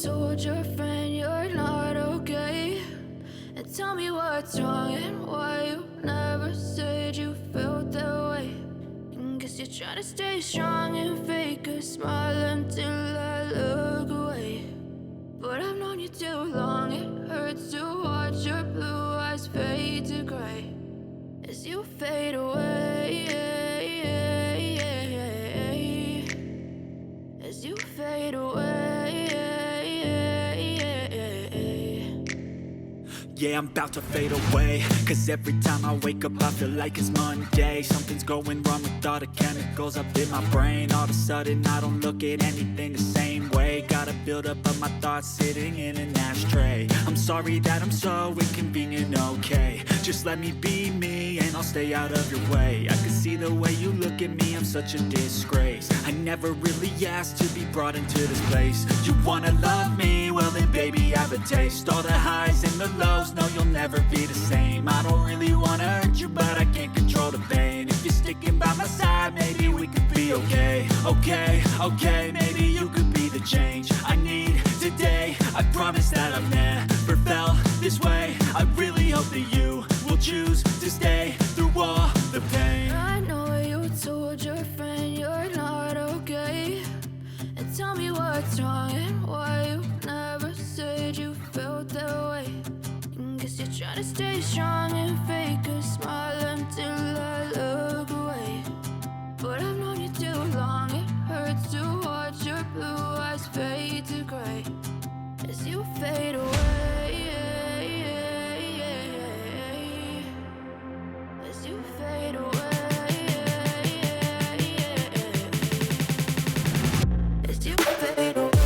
told your friend you're not okay? And tell me what's wrong and why you never said you felt that way. And guess you're trying to stay strong and fake a smile until I look away. But I've known you too long, it hurts to watch your blue eyes fade to gray as you fade away, as you fade away. Yeah, I'm about to fade away, cause every time I wake up I feel like it's Monday. Something's going wrong with all the chemicals up in my brain. All of a sudden I don't look at anything the same way. Got a buildup of my thoughts sitting in an ashtray. I'm sorry that I'm so inconvenient, okay? Just let me be me and I'll stay out of your way. I can see the way you look at me, I'm such a disgrace. I never really asked to be brought into this place. You wanna love me? Well then baby I have a taste. All the highs and the lows, no you'll never be the same. I don't really wanna hurt you but I can't control the pain. If you're sticking by my side maybe we could be okay. Okay, maybe you could be the change I need today. I promise that I've never felt this way. I really hope that you will choose to stay through all the pain. I know you told your friend you're not okay. And tell me what's wrong and why you never said you felt that way. And guess you're trying to stay strong and fake a smile until I look away. But I've known you too long, it hurts to watch your blue eyes fade to gray as you fade away, as you fade away, as you fade away.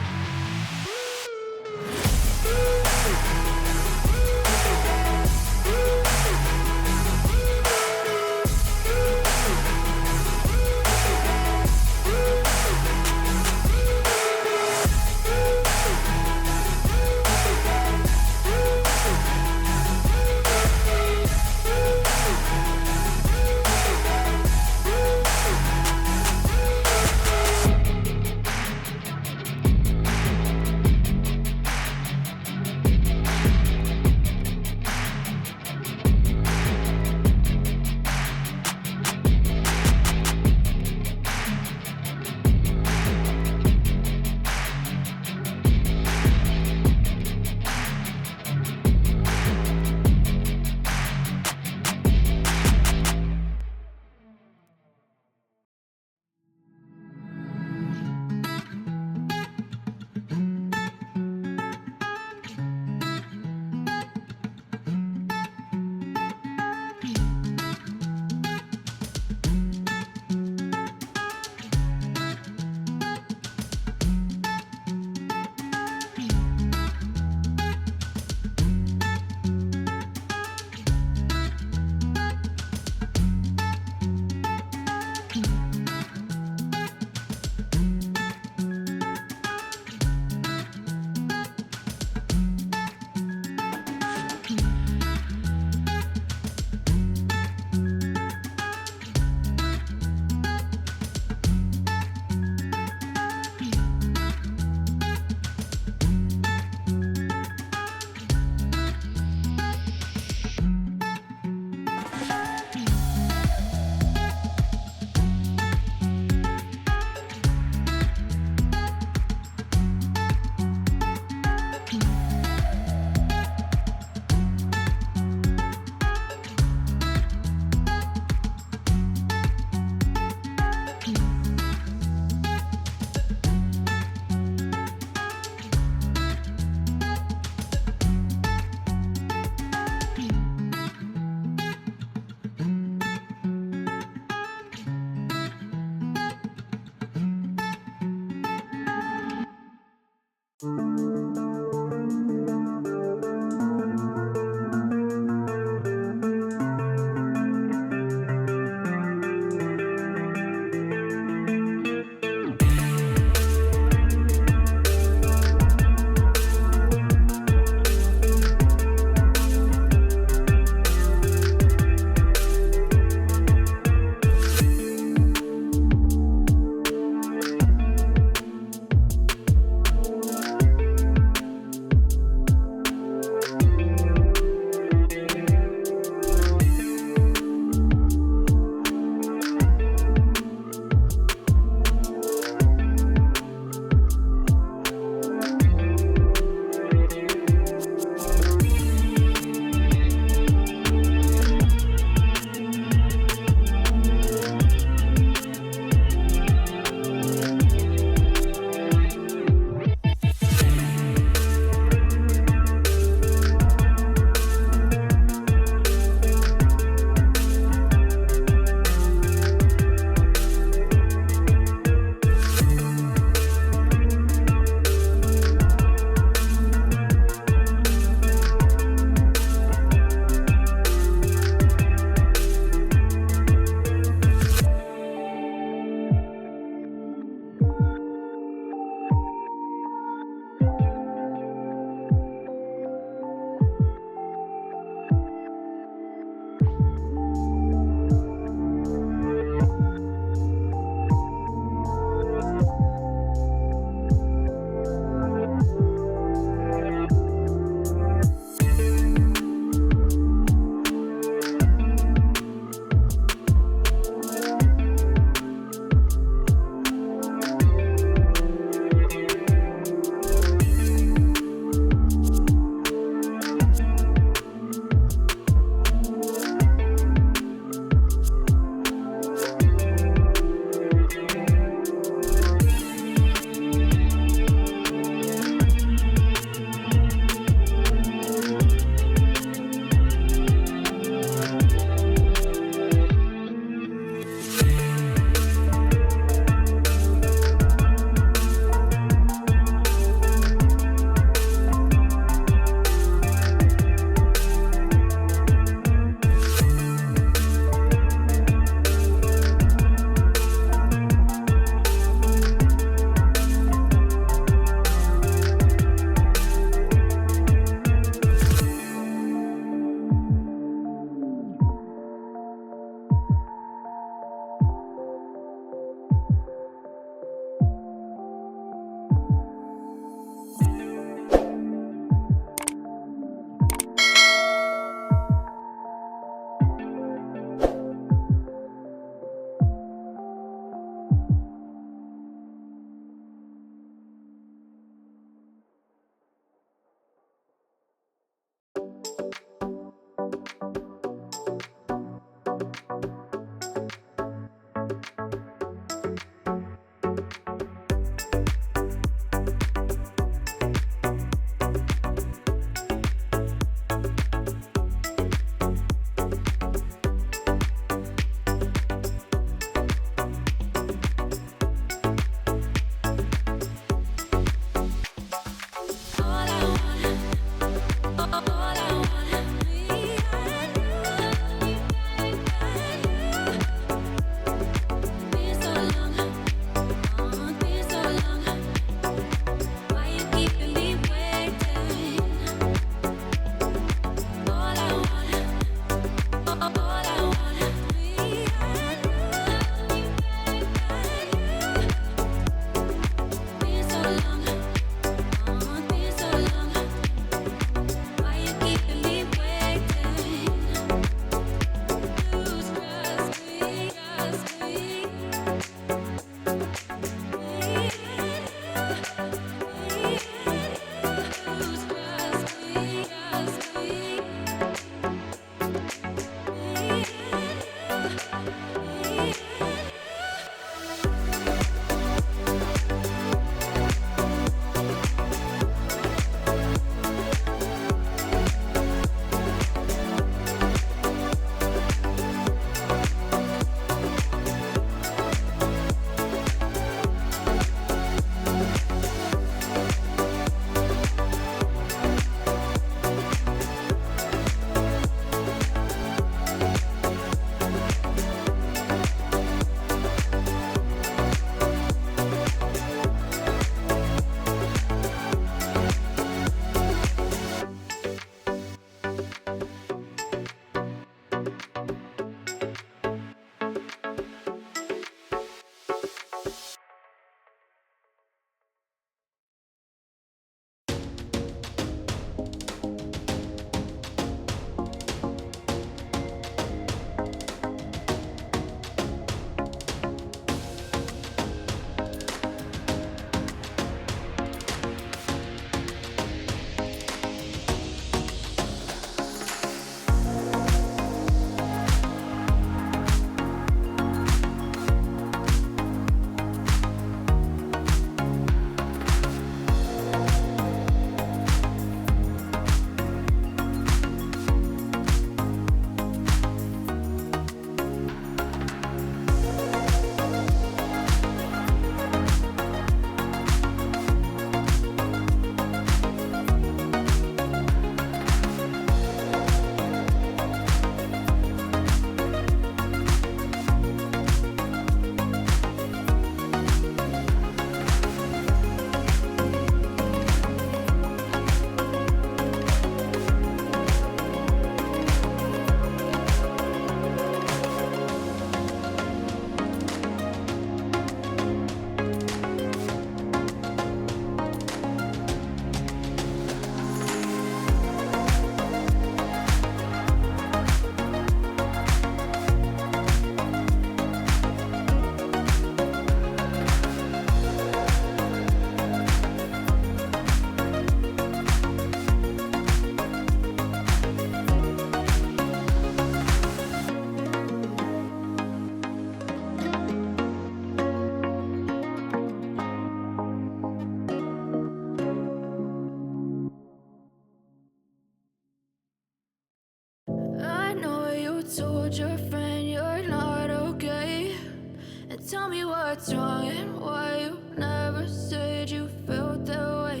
tell me what's wrong and why you never said you felt that way.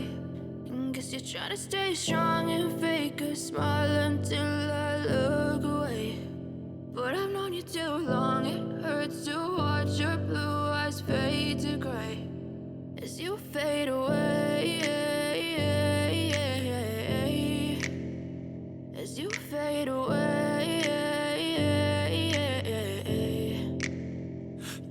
And guess you're trying to stay strong and fake a smile until I look away. But I've known you too long, it hurts to watch your blue eyes fade to gray as you fade away, as you fade away.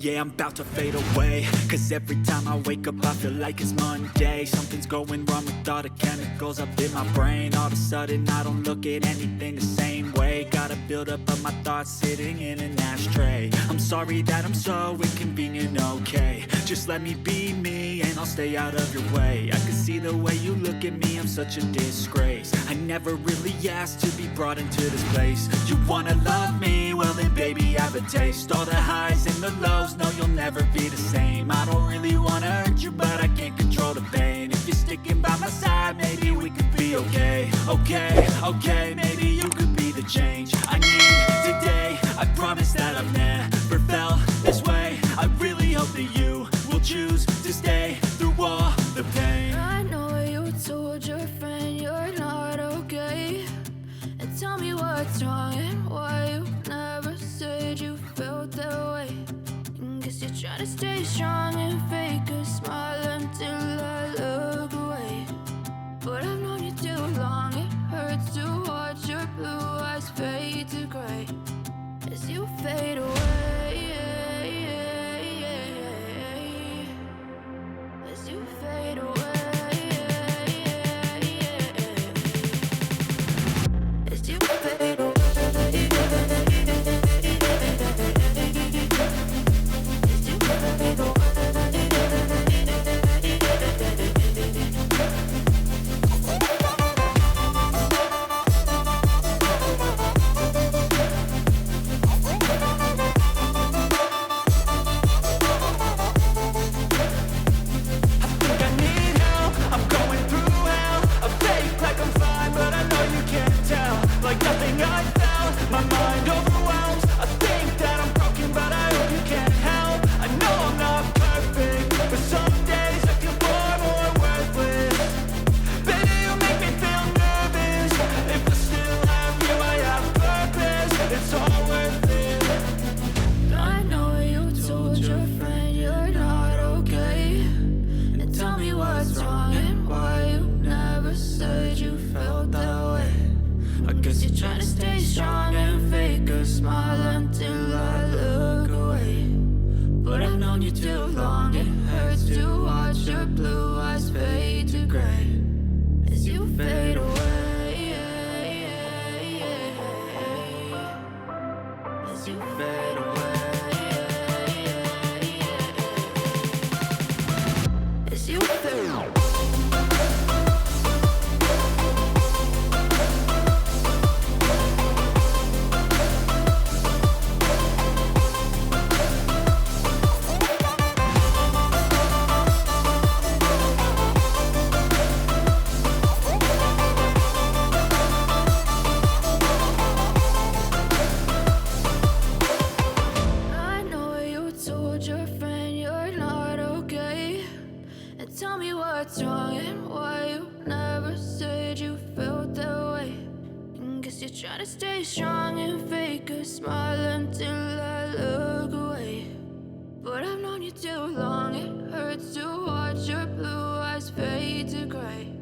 Yeah, I'm about to fade away, cause every time I wake up I feel like it's Monday. Something's going wrong with all the chemicals up in my brain. All of a sudden I don't look at anything the same way. Got a buildup of my thoughts sitting in an ashtray. I'm sorry that I'm so inconvenient, okay. Just let me be me and I'll stay out of your way. I can see the way you look at me, I'm such a disgrace. I never really asked to be brought into this place. You wanna love me? Well then baby I have a taste. All the highs and the lows, no you'll never be the same. I don't really wanna hurt you but I can't control the pain. If you're sticking by my side maybe we could be okay. Okay, maybe you could be the change I need today. I promise that I've never felt this way. I really hope that you will choose to stay through all the pain. I know you told your friend you're not okay, and tell me what's wrong and why you never said you felt that way. And guess you're trying to stay strong and fake a smile until I look away. But I've known you too long, it hurts to watch your blue eyes fade to gray as you fade away, as you fade away, as you fade away. Trying to stay strong and fake a smile until I look away. But I've known you too long, it hurts to watch your blue eyes fade to gray.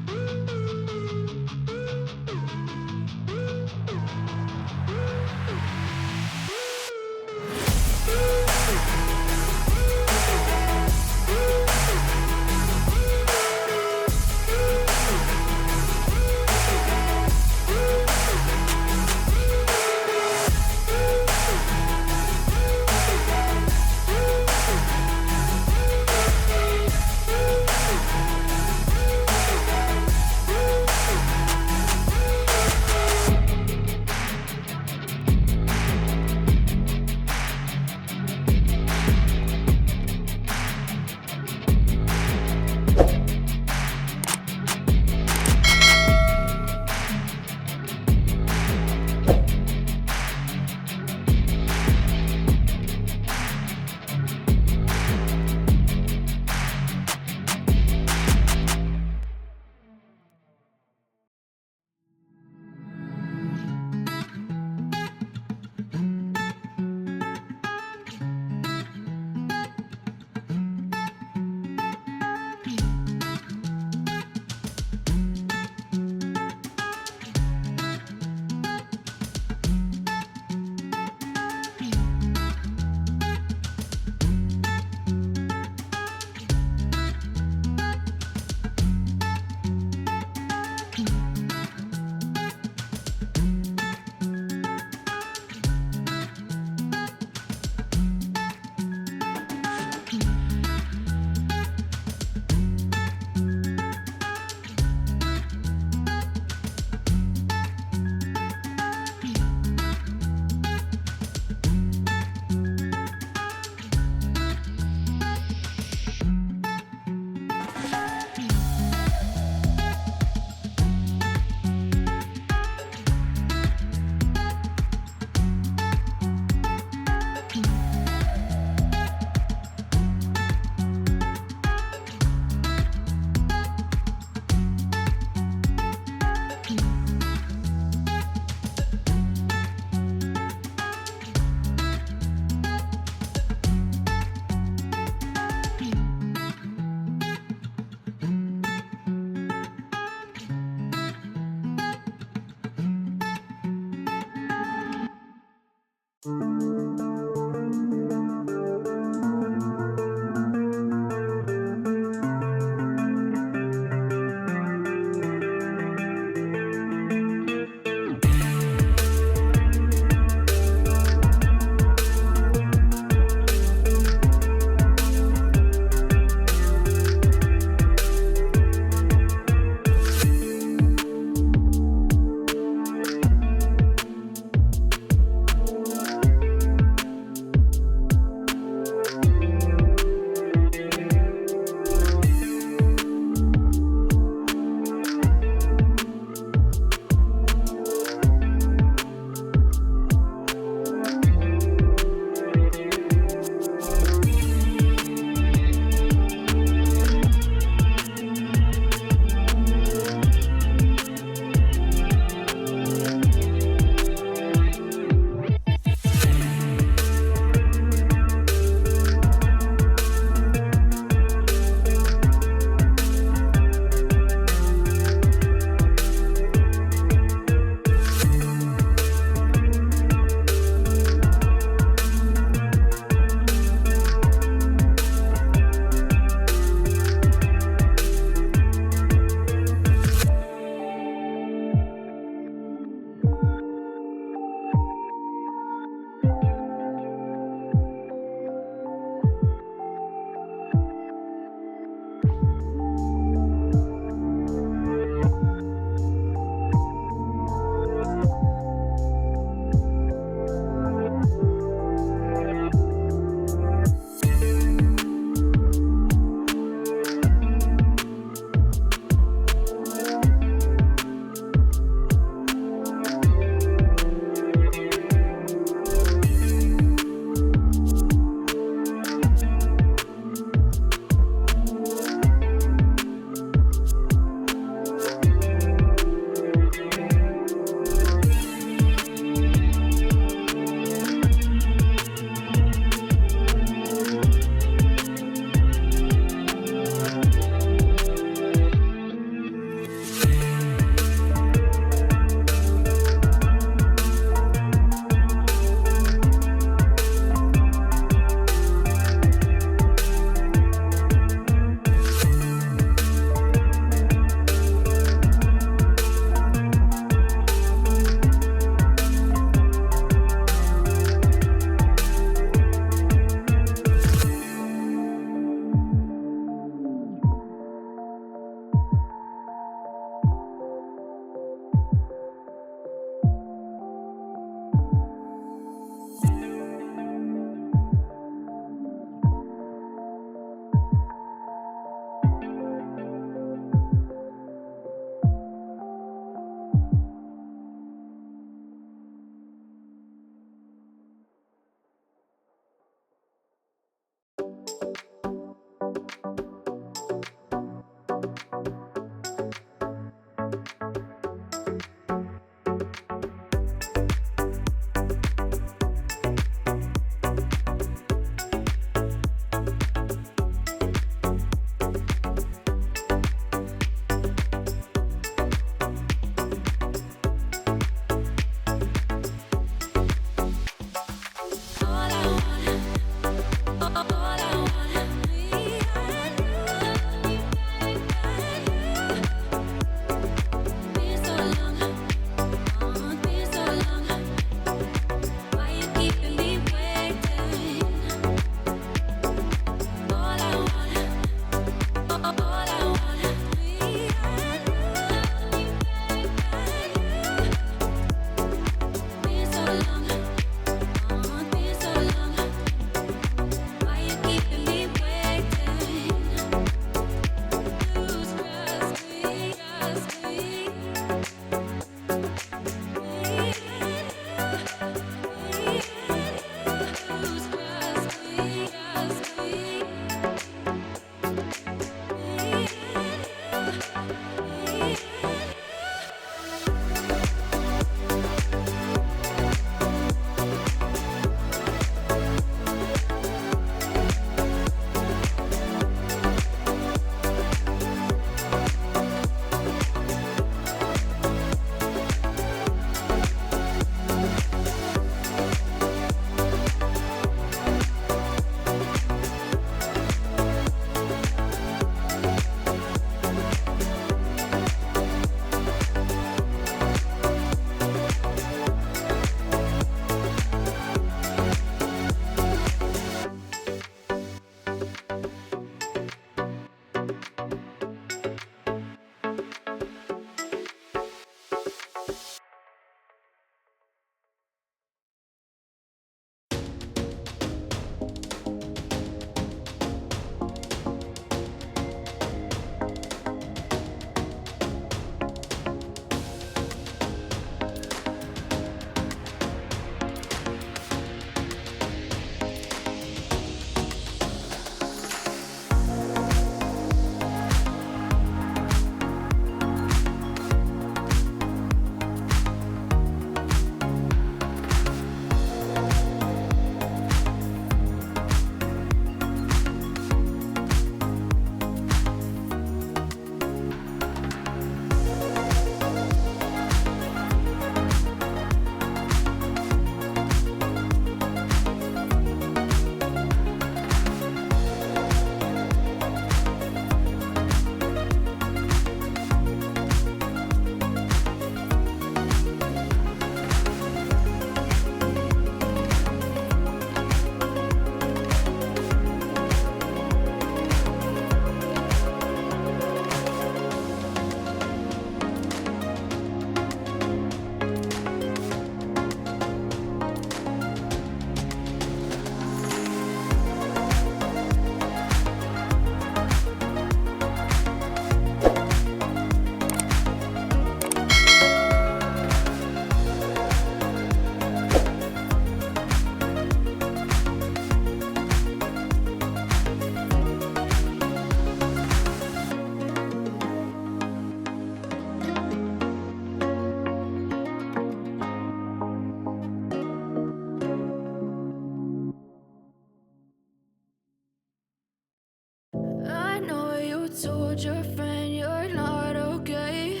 told your friend you're not okay.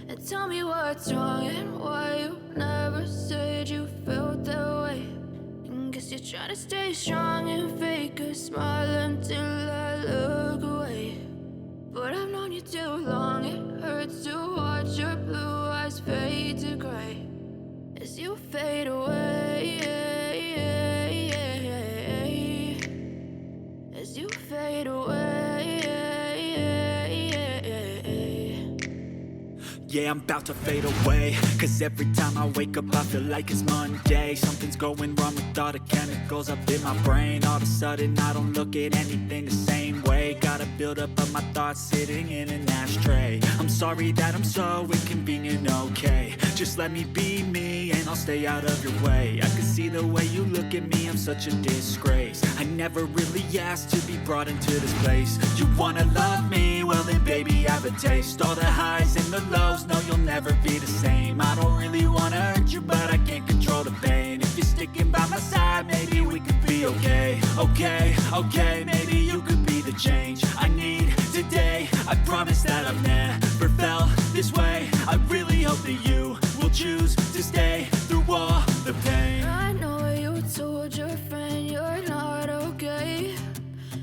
And tell me what's wrong and why you never said you felt that way. And guess you're trying to stay strong and fake a smile until I look away. But I've known you too long, it hurts to watch your blue eyes fade to gray as you fade away, as you fade away. Yeah, I'm about to fade away, cause every time I wake up I feel like it's Monday. Something's going wrong with all the chemicals up in my brain. All of a sudden I don't look at anything the same way. Got a buildup of my thoughts sitting in an ashtray. I'm sorry that I'm so inconvenient, okay. Just let me be me and I'll stay out of your way. I can see the way you look at me, I'm such a disgrace. I never really asked to be brought into this place. You wanna love me? Well then baby, have a taste. All the highs and the lows, no, you'll never be the same. I don't really wanna hurt you, but I can't control the pain. If you're sticking by my side, maybe we could be okay. Okay, maybe you could be the change I need today. I promise that I've never felt this way. I really hope that you will choose to stay through all the pain. I know you told your friend you're not okay.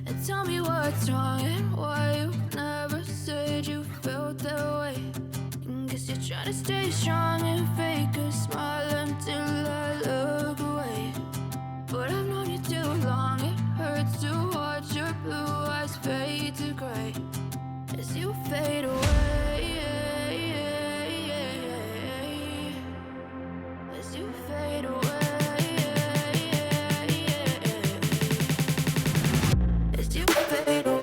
And tell me what's wrong and why you never said you felt that way. Guess you're trying to stay strong and fake a smile until I look away. But I've known you too long, it hurts to watch your blue eyes fade to gray as you fade away, as you fade away, as you fade away.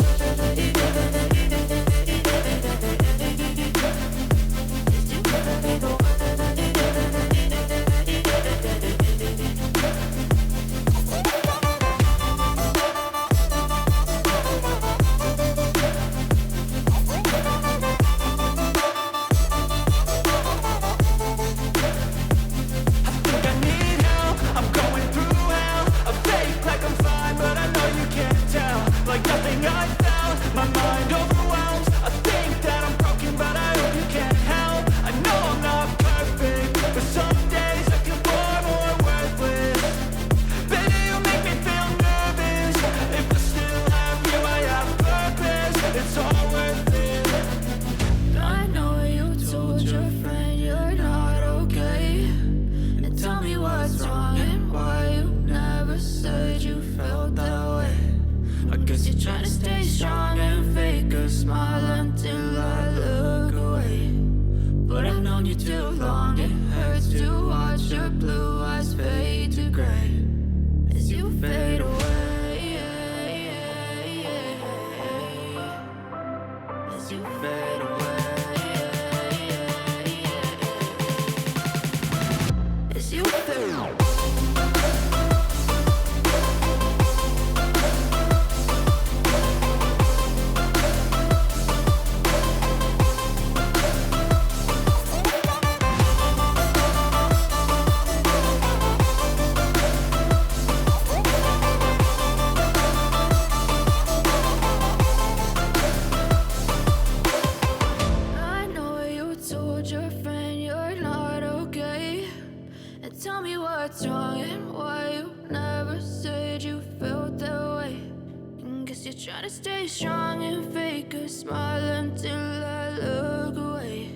Try to stay strong and fake a smile until I look away.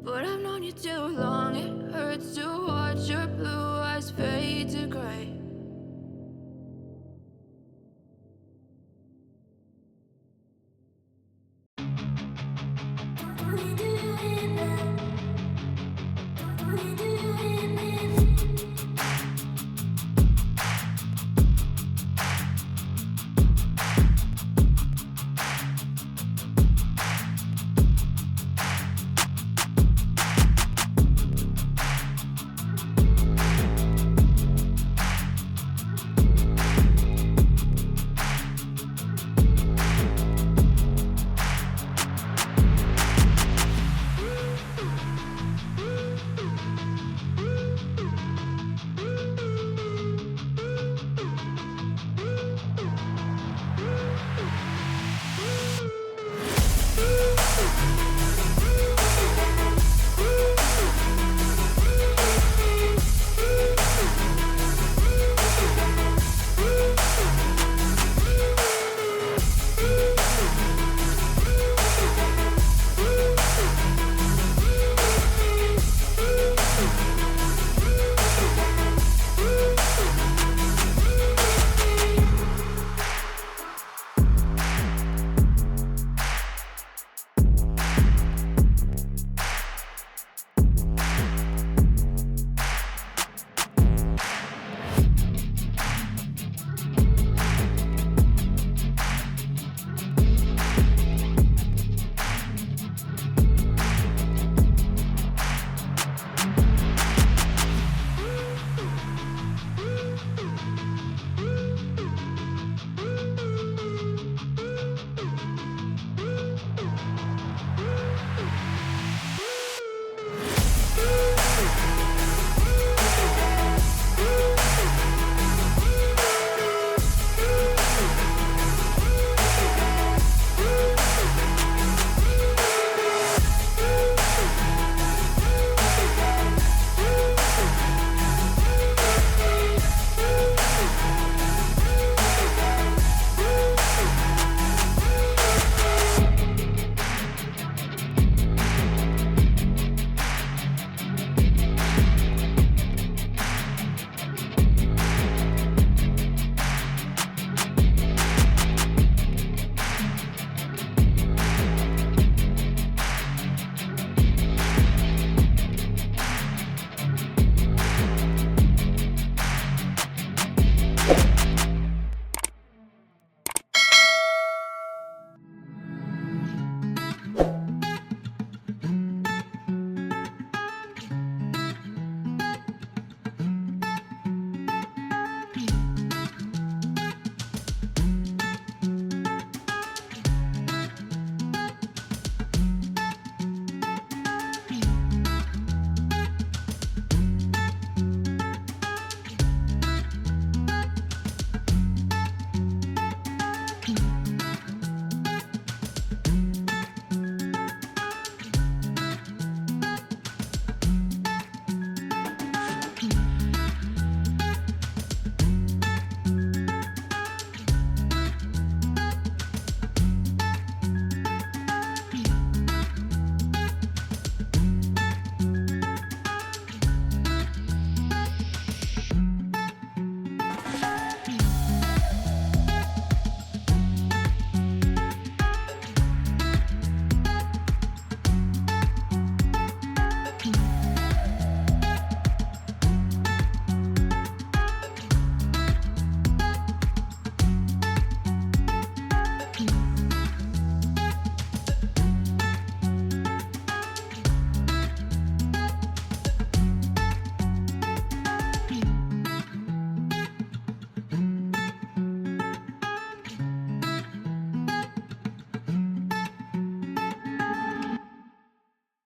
But I've known you too long, it hurts to watch your blue eyes fade to gray.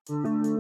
Just